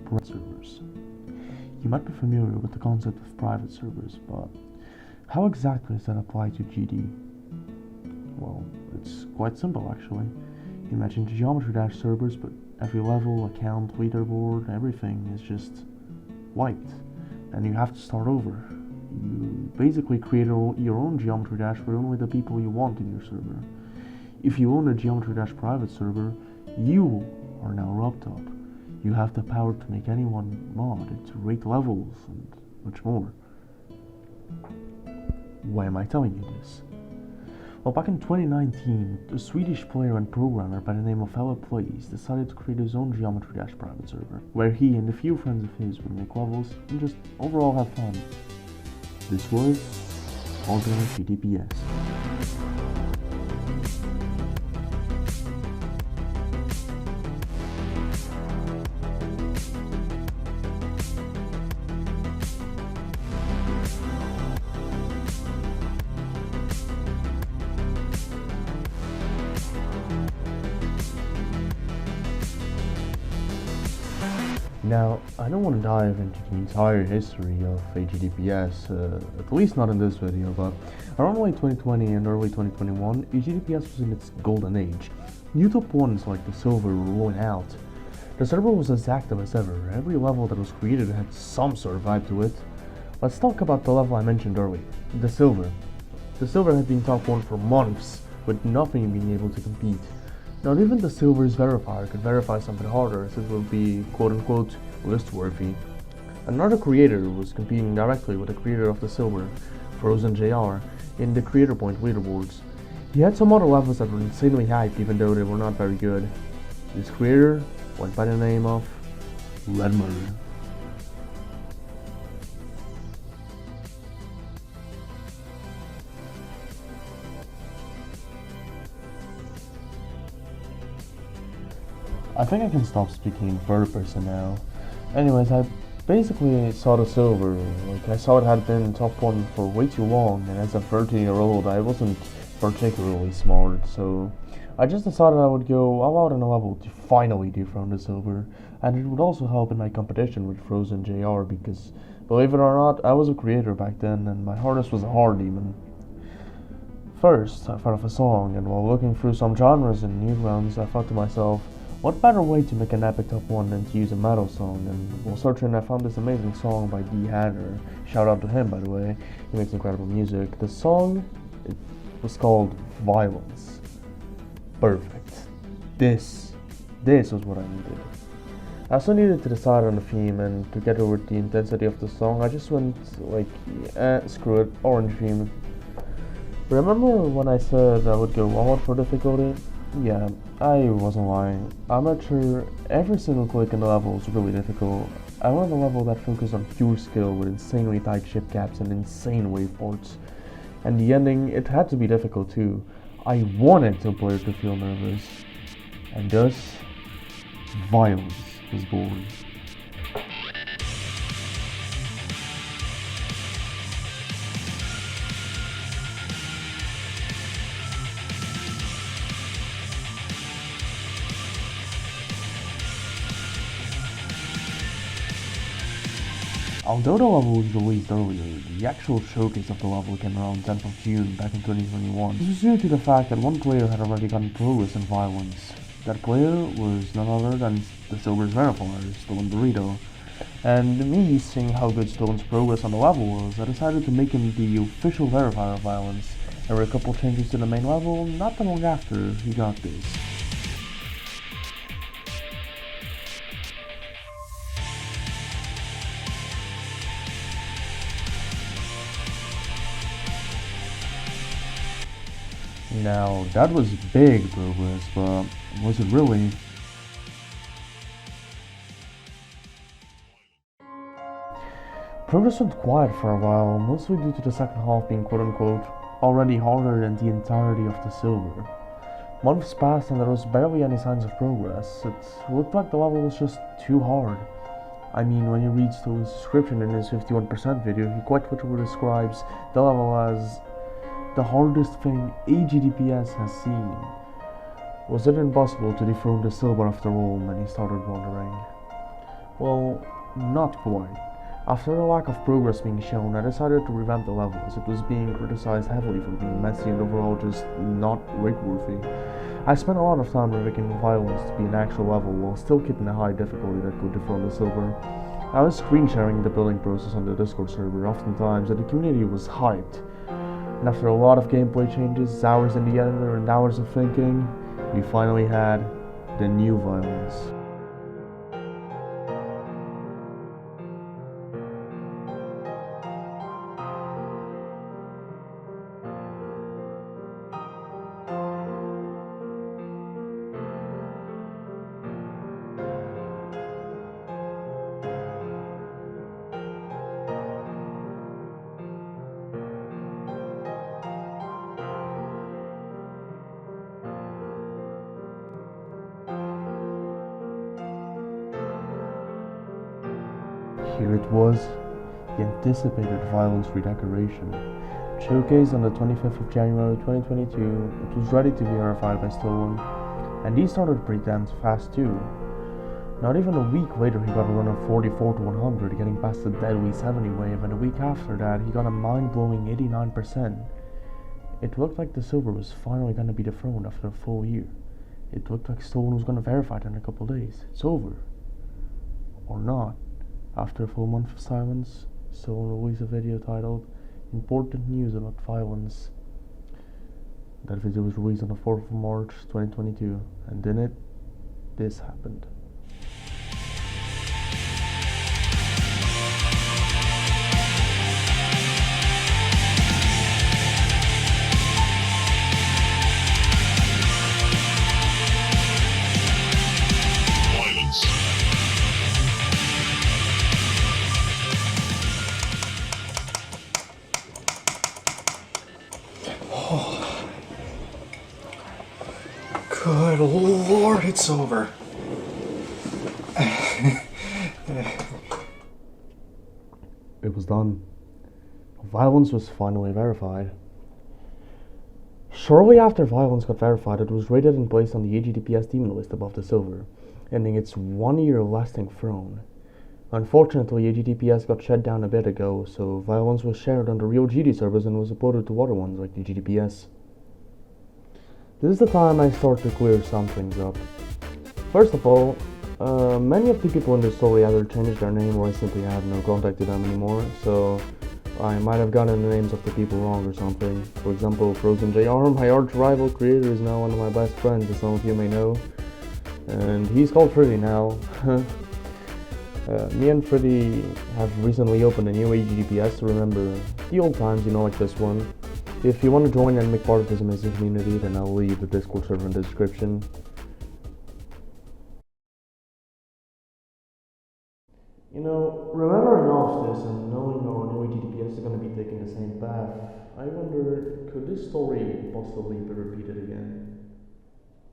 private servers. You might be familiar with the concept of private servers, but how exactly does that apply to GD? Well, it's quite simple actually. Imagine Geometry Dash servers, but every level, account, leaderboard, everything is just wiped, and you have to start over. You basically create your own Geometry Dash for only the people you want in your server. If you own a Geometry Dash private server, you are now RobTop. You have the power to make anyone mod, to rate levels, and much more. Why am I telling you this? Well, back in 2019, a Swedish player and programmer by the name of Plays decided to create his own Geometry Dash private server, where he and a few friends of his would make levels and just overall have fun. This was Alternate GDPS. Now, I don't want to dive into the entire history of HTTPS, at least not in this video, but around late 2020 and early 2021, HTTPS was in its golden age. New top ones like the Silver were rolling out. The server was as active as ever. Every level that was created had some sort of vibe to it. Let's talk about the level I mentioned earlier, the Silver. The Silver had been top 1 for months, with nothing being able to compete. Not even the Silver's verifier could verify something harder, as it would be quote-unquote list-worthy. Another creator was competing directly with the creator of the Silver, Frozen JR, in the Creator Point leaderboards. He had some other levels that were insanely hyped even though they were not very good. This creator went by the name of Redmurder. I think I can stop speaking in third person now. Anyways, I basically saw the Silver. I saw it had been top 1 for way too long, and as a 13-year-old, I wasn't particularly smart, so I just decided I would go all out on a level to finally dethrone the Silver, and it would also help in my competition with Frozen JR, because, believe it or not, I was a creator back then, and my hardest was a hard demon. First, I thought of a song, and while looking through some genres and newgrounds, I thought to myself, what better way to make an epic top 1 than to use a metal song? And while searching, I found this amazing song by D. Hatter. Shout out to him, by the way. He makes incredible music. The song, it was called Violence. Perfect. This was what I needed. I also needed to decide on the theme, and together with the intensity of the song, I just went screw it, orange theme. Remember when I said I would go all out for difficulty? Yeah, I wasn't lying. I'm not sure every single click in the level is really difficult. I wanted a level that focused on pure skill with insanely tight ship caps and insane waveports. And the ending, it had to be difficult too. I wanted the player to feel nervous. And thus, violence was born. Although the level was released earlier, the actual showcase of the level came around 10th of June back in 2021. This was due to the fact that one player had already gotten progress in Violence. That player was none other than the Silver's verifier, Stolen Burrito. And me seeing how good Stolen's progress on the level was, I decided to make him the official verifier of Violence. There were a couple changes to the main level, not that long after he got this. Now, that was big progress, but was it really? Progress went quiet for a while, mostly due to the second half being quote-unquote already harder than the entirety of the Silver. Months passed and there was barely any signs of progress. It looked like the level was just too hard. I mean, when you read Stolen's description in his 51% video, he quite literally describes the level as the hardest thing HTTPS has seen. Was it impossible to dethrone the Silver after all? Many started wondering. Well, not quite. After a lack of progress being shown, I decided to revamp the level as it was being criticized heavily for being messy and overall just not rate-worthy. I spent a lot of time making violence to be an actual level while still keeping a high difficulty that could differ on the silver. I was screen sharing the building process on the Discord server oftentimes and the community was hyped. And after a lot of gameplay changes, hours in the editor and hours of thinking, we finally had the new violence. Here it was, the anticipated violence redecoration. Showcased on the 25th of January 2022, it was ready to be verified by Stolen, and he started pretty damn fast too. Not even a week later he got a run of 44 to 100, getting past the deadly 70 wave, and a week after that he got a mind-blowing 89%. It looked like the silver was finally gonna be dethroned after a full year. It looked like Stolen was gonna verify it in a couple days. It's over. Or not. After a full month of silence, Stolen released a video titled Important News About Violence. That video was released on the 4th of March 2022, and in it, this happened. Good Lord, it's over. It was done. Violence was finally verified. Shortly after Violence got verified, it was rated and placed on the AGDPS demon list above the silver, ending its 1-year lasting throne. Unfortunately, AGDPS got shut down a bit ago, so Violence was shared on the real GD servers and was uploaded to other ones like the GDPS. This is the time I start to clear some things up. First of all, many of the people in the story either changed their name or I simply have no contact to them anymore, so I might have gotten the names of the people wrong or something. For example, Frozen JR, my arch rival creator, is now one of my best friends, as some of you may know, and he's called Freddy now. Me and Freddy have recently opened a new AGDPS to remember the old times, like this one. If you want to join and make part of this amazing community, then I'll leave the Discord server in the description. Remembering all of this and knowing our new AGDPS is going to be taking the same path, I wonder, could this story possibly be repeated again?